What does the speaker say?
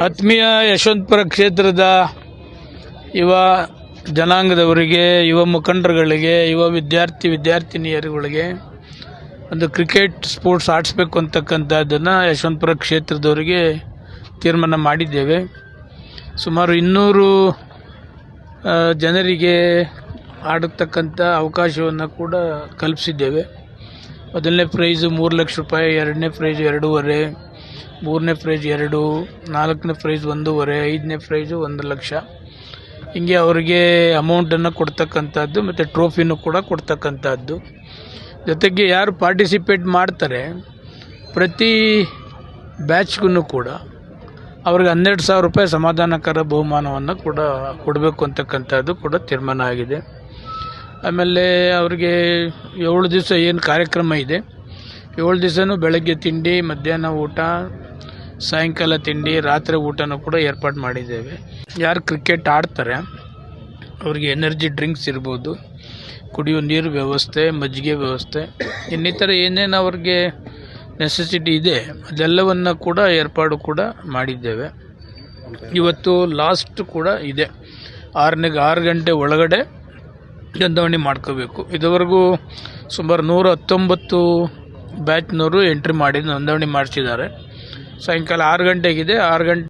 ಆತ್ಮೀಯ ಯಶವಂತಪುರ ಕ್ಷೇತ್ರದ ಯುವ ಜನಾಂಗದವರಿಗೆ, ಯುವ ಮುಖಂಡರುಗಳಿಗೆ, ಯುವ ವಿದ್ಯಾರ್ಥಿನಿಯರುಗಳಿಗೆ ಒಂದು ಕ್ರಿಕೆಟ್ ಸ್ಪೋರ್ಟ್ಸ್ ಆಡಿಸ್ಬೇಕು ಅಂತಕ್ಕಂಥದ್ದನ್ನು ಯಶವಂತಪುರ ಕ್ಷೇತ್ರದವರಿಗೆ ತೀರ್ಮಾನ ಮಾಡಿದ್ದೇವೆ. ಸುಮಾರು 200 ಜನರಿಗೆ ಆಡತಕ್ಕಂಥ ಅವಕಾಶವನ್ನು ಕೂಡ ಕಲ್ಪಿಸಿದ್ದೇವೆ. ಮೊದಲನೇ ಪ್ರೈಸು 3 ಲಕ್ಷ ರೂಪಾಯಿ, ಎರಡನೇ ಪ್ರೈಸು 2.5, ಮೂರನೇ ಪ್ರೈಸ್ 2, ನಾಲ್ಕನೇ ಪ್ರೈಸ್ 1.5, ಐದನೇ ಪ್ರೈಸು 1 ಲಕ್ಷ. ಹೀಗೆ ಅವರಿಗೆ ಅಮೌಂಟನ್ನು ಕೊಡ್ತಕ್ಕಂಥದ್ದು ಮತ್ತು ಟ್ರೋಫಿನೂ ಕೂಡ ಕೊಡ್ತಕ್ಕಂಥದ್ದು. ಜೊತೆಗೆ ಯಾರು ಪಾರ್ಟಿಸಿಪೇಟ್ ಮಾಡ್ತಾರೆ ಪ್ರತಿ ಬ್ಯಾಚ್ಗೂ ಕೂಡ ಅವ್ರಿಗೆ 12,000 ರೂಪಾಯಿ ಸಮಾಧಾನಕರ ಬಹುಮಾನವನ್ನು ಕೂಡ ಕೊಡಬೇಕು ಅಂತಕ್ಕಂಥದ್ದು ಕೂಡ ತೀರ್ಮಾನ ಆಗಿದೆ. ಆಮೇಲೆ ಅವ್ರಿಗೆ 7 ದಿವಸ ಏನು ಕಾರ್ಯಕ್ರಮ ಇದೆ, 7 ದಿವಸನೂ ಬೆಳಗ್ಗೆ ತಿಂಡಿ, ಮಧ್ಯಾಹ್ನ ಊಟ, ಸಾಯಂಕಾಲ ತಿಂಡಿ, ರಾತ್ರಿ ಊಟನೂ ಕೂಡ ಏರ್ಪಾಡು ಮಾಡಿದ್ದೇವೆ. ಯಾರು ಕ್ರಿಕೆಟ್ ಆಡ್ತಾರೆ ಅವ್ರಿಗೆ ಎನರ್ಜಿ ಡ್ರಿಂಕ್ಸ್ ಇರ್ಬೋದು, ಕುಡಿಯೋ ನೀರು ವ್ಯವಸ್ಥೆ, ಮಜ್ಜಿಗೆ ವ್ಯವಸ್ಥೆ, ಇನ್ನಿತರ ಏನೇನು ಅವ್ರಿಗೆ ನೆಸೆಸಿಟಿ ಇದೆ ಅದೆಲ್ಲವನ್ನು ಕೂಡ ಏರ್ಪಾಡು ಕೂಡ ಮಾಡಿದ್ದೇವೆ. ಇವತ್ತು ಲಾಸ್ಟ್ ಕೂಡ ಇದೆ, 6 ಗಂಟೆ ಒಳಗಡೆ ನೋಂದಣಿ ಮಾಡ್ಕೋಬೇಕು. ಇದುವರೆಗೂ ಸುಮಾರು 119 ಬ್ಯಾಚ್ನವರು ಎಂಟ್ರಿ ಮಾಡಿ ನೋಂದಣಿ ಮಾಡಿಸಿದ್ದಾರೆ. ಸಾಯಂಕಾಲ 6 ಗಂಟೆಗಿದೆ. 6 ಗಂಟೆ